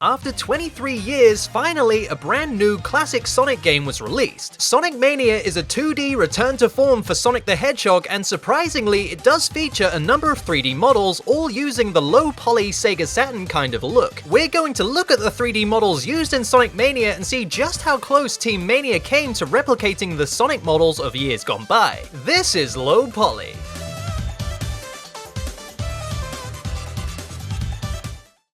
After 23 years, finally, a brand new classic Sonic game was released. Sonic Mania is a 2D return to form for Sonic the Hedgehog, and surprisingly, it does feature a number of 3D models, all using the low-poly Sega Saturn kind of look. We're going to look at the 3D models used in Sonic Mania and see just how close Team Mania came to replicating the Sonic models of years gone by. This is low poly.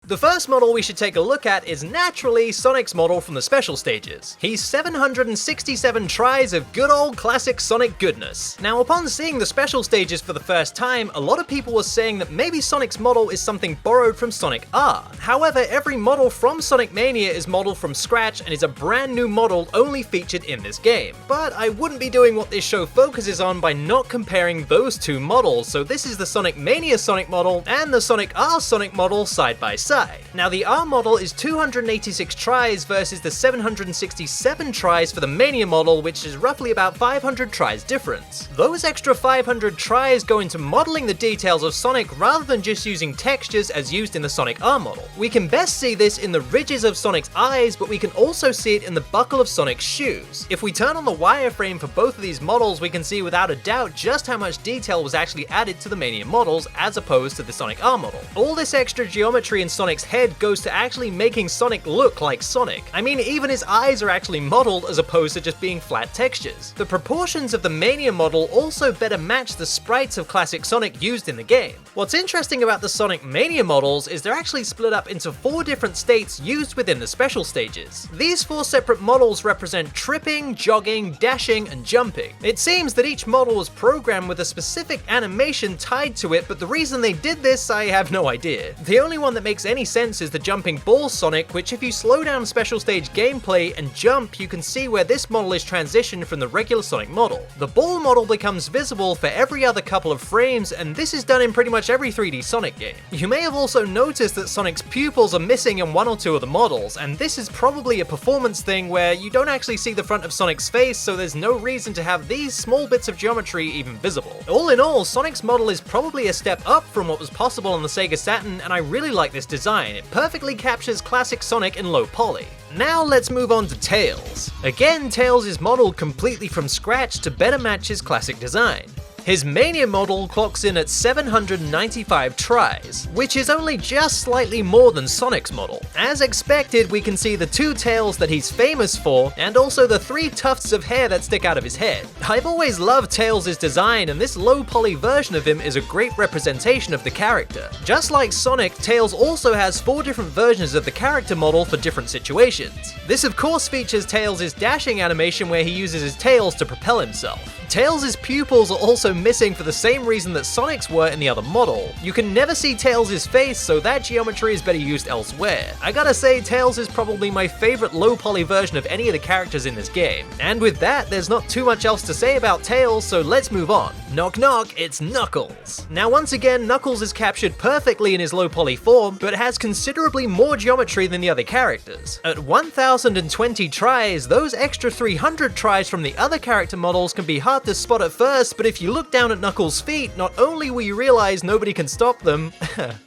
The first model we should take a look at is naturally Sonic's model from the special stages. He's 767 tries of good old classic Sonic goodness. Now, upon seeing the special stages for the first time, a lot of people were saying that maybe Sonic's model is something borrowed from Sonic R. However, every model from Sonic Mania is modeled from scratch and is a brand new model only featured in this game. But I wouldn't be doing what this show focuses on by not comparing those two models, so this is the Sonic Mania Sonic model and the Sonic R Sonic model side by side. Now, the R model is 286 tries versus the 767 tries for the Mania model, which is roughly about 500 tries difference. Those extra 500 tries go into modeling the details of Sonic rather than just using textures as used in the Sonic R model. We can best see this in the ridges of Sonic's eyes, but we can also see it in the buckle of Sonic's shoes. If we turn on the wireframe for both of these models, we can see without a doubt just how much detail was actually added to the Mania models as opposed to the Sonic R model. All this extra geometry in Sonic's head goes to actually making Sonic look like Sonic. I mean, even his eyes are actually modeled as opposed to just being flat textures. The proportions of the Mania model also better match the sprites of classic Sonic used in the game. What's interesting about the Sonic Mania models is they're actually split up into 4 different states used within the special stages. These 4 separate models represent tripping, jogging, dashing, and jumping. It seems that each model was programmed with a specific animation tied to it, but the reason they did this, I have no idea. The only one that makes any sense is the jumping ball Sonic, which if you slow down special stage gameplay and jump, you can see where this model is transitioned from the regular Sonic model. The ball model becomes visible for every other couple of frames, and this is done in pretty much every 3D Sonic game. You may have also noticed that Sonic's pupils are missing in 1 or 2 of the models, and this is probably a performance thing where you don't actually see the front of Sonic's face, so there's no reason to have these small bits of geometry even visible. All in all, Sonic's model is probably a step up from what was possible on the Sega Saturn, and I really like this design. It perfectly captures classic Sonic in low poly. Now let's move on to Tails. Again, Tails is modeled completely from scratch to better match his classic design. His Mania model clocks in at 795 tries, which is only just slightly more than Sonic's model. As expected, we can see the 2 tails that he's famous for, and also the 3 tufts of hair that stick out of his head. I've always loved Tails' design, and this low-poly version of him is a great representation of the character. Just like Sonic, Tails also has 4 different versions of the character model for different situations. This of course features Tails' dashing animation where he uses his tails to propel himself. Tails' pupils are also missing for the same reason that Sonic's were in the other model. You can never see Tails' face, so that geometry is better used elsewhere. I gotta say, Tails is probably my favorite low-poly version of any of the characters in this game. And with that, there's not too much else to say about Tails, so let's move on. Knock knock, it's Knuckles. Now once again, Knuckles is captured perfectly in his low-poly form, but has considerably more geometry than the other characters. At 1020 tries, those extra 300 tries from the other character models can be hard to spot at first, but if you look down at Knuckles' feet, not only will you realize nobody can stop them,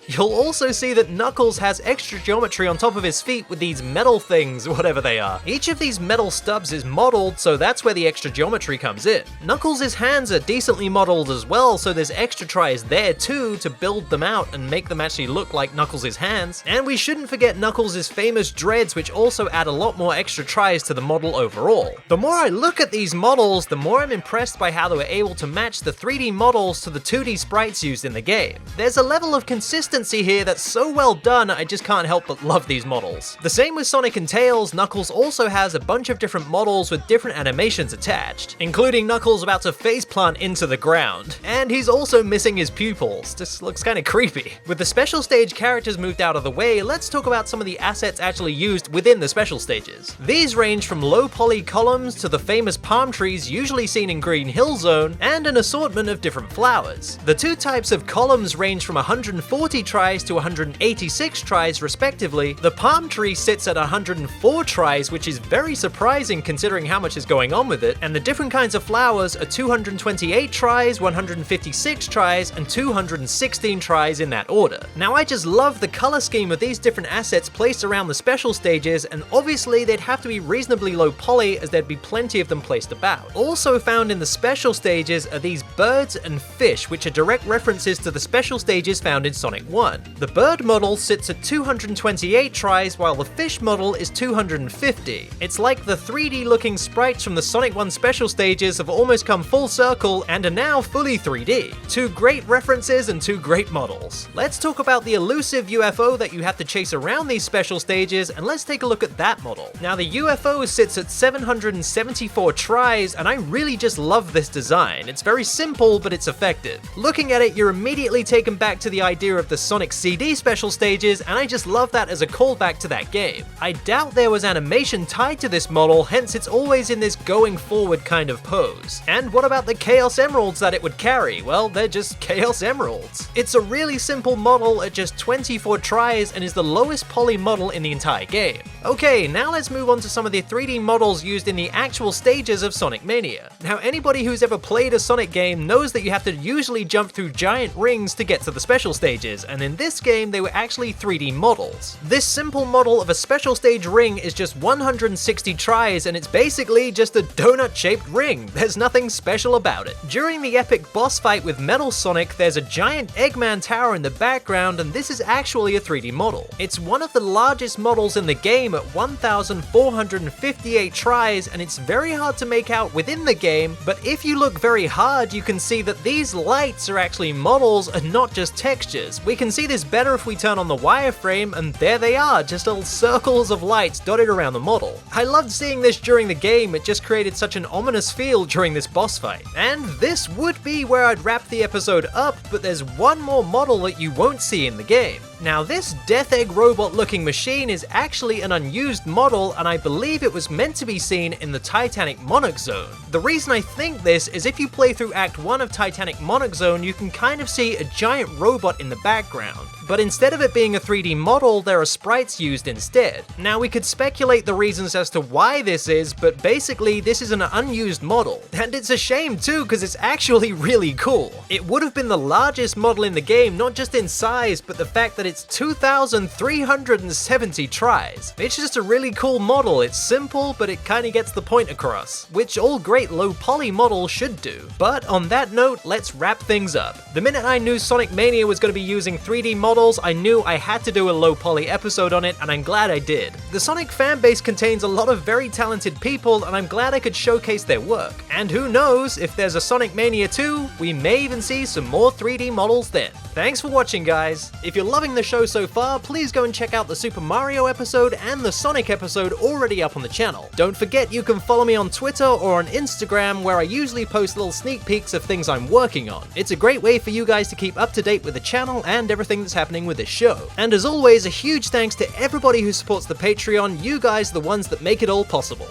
you'll also see that Knuckles has extra geometry on top of his feet with these metal things, whatever they are. Each of these metal stubs is modeled, so that's where the extra geometry comes in. Knuckles' hands are decently modeled as well, so there's extra tries there too to build them out and make them actually look like Knuckles' hands. And we shouldn't forget Knuckles' famous dreads, which also add a lot more extra tries to the model overall. The more I look at these models, the more I'm impressed by how they were able to match the 3D models to the 2D sprites used in the game. There's a level of consistency here that's so well done, I just can't help but love these models. The same with Sonic and Tails, Knuckles also has a bunch of different models with different animations attached, including Knuckles about to faceplant into the ground. And he's also missing his pupils, just looks kinda creepy. With the special stage characters moved out of the way, let's talk about some of the assets actually used within the special stages. These range from low poly columns to the famous palm trees usually seen in Green Hill Zone, and an assortment of different flowers. The 2 types of columns range from 140 tries to 186 tries respectively. The palm tree sits at 104 tries, which is very surprising considering how much is going on with it, and the different kinds of flowers are 228 tries tries, 156 tries, and 216 tries in that order. Now I just love the color scheme of these different assets placed around the special stages, and obviously they'd have to be reasonably low poly as there'd be plenty of them placed about. Also found in the special stages are these birds and fish, which are direct references to the special stages found in Sonic 1. The bird model sits at 228 tries, while the fish model is 250. It's like the 3D looking sprites from the Sonic 1 special stages have almost come full circle and are now fully 3D. Two great references and two great models. Let's talk about the elusive UFO that you have to chase around these special stages, and let's take a look at that model. Now the UFO sits at 774 tries, and I really just love this design. It's very simple, but it's effective. Looking at it, you're immediately taken back to the idea of the Sonic CD special stages, and I just love that as a callback to that game. I doubt there was animation tied to this model, hence it's always in this going forward kind of pose. And what about the Chaos Emeralds that it would carry? Well, they're just Chaos Emeralds. It's a really simple model at just 24 tries and is the lowest poly model in the entire game. Okay, now let's move on to some of the 3D models used in the actual stages of Sonic Mania. Now anybody who's ever played a Sonic game knows that you have to usually jump through giant rings to get to the special stages, and in this game they were actually 3D models. This simple model of a special stage ring is just 160 tries, and it's basically just a donut-shaped ring. There's nothing special about it. During the epic boss fight with Metal Sonic, there's a giant Eggman tower in the background, and this is actually a 3D model. It's one of the largest models in the game at 1,458 tries, and it's very hard to make out within the game, but if you look very hard, you can see that these lights are actually models and not just textures. We can see this better if we turn on the wireframe, and there they are, just little circles of lights dotted around the model. I loved seeing this during the game, it just created such an ominous feel during this boss fight. And this would be where I'd wrap the episode up, but there's one more model that you won't see in the game. Now this Death Egg robot looking machine is actually an unused model, and I believe it was meant to be seen in the Titanic Monarch Zone. The reason I think this is if you play through Act 1 of Titanic Monarch Zone, you can kind of see a giant robot in the background. But instead of it being a 3D model, there are sprites used instead. Now we could speculate the reasons as to why this is, but basically this is an unused model. And it's a shame too, because it's actually really cool. It would have been the largest model in the game, not just in size, but the fact that it's 2,370 tries. It's just a really cool model. It's simple, but it kind of gets the point across, which all great low poly models should do. But on that note, let's wrap things up. The minute I knew Sonic Mania was going to be using 3D models, I knew I had to do a low poly episode on it, and I'm glad I did. The Sonic fanbase contains a lot of very talented people, and I'm glad I could showcase their work. And who knows, if there's a Sonic Mania 2, we may even see some more 3D models then. Thanks for watching, guys. If you're loving the show so far, please go and check out the Super Mario episode and the Sonic episode already up on the channel. Don't forget you can follow me on Twitter or on Instagram, where I usually post little sneak peeks of things I'm working on. It's a great way for you guys to keep up to date with the channel and everything that's happening with this show. And as always, a huge thanks to everybody who supports the Patreon. You guys are the ones that make it all possible.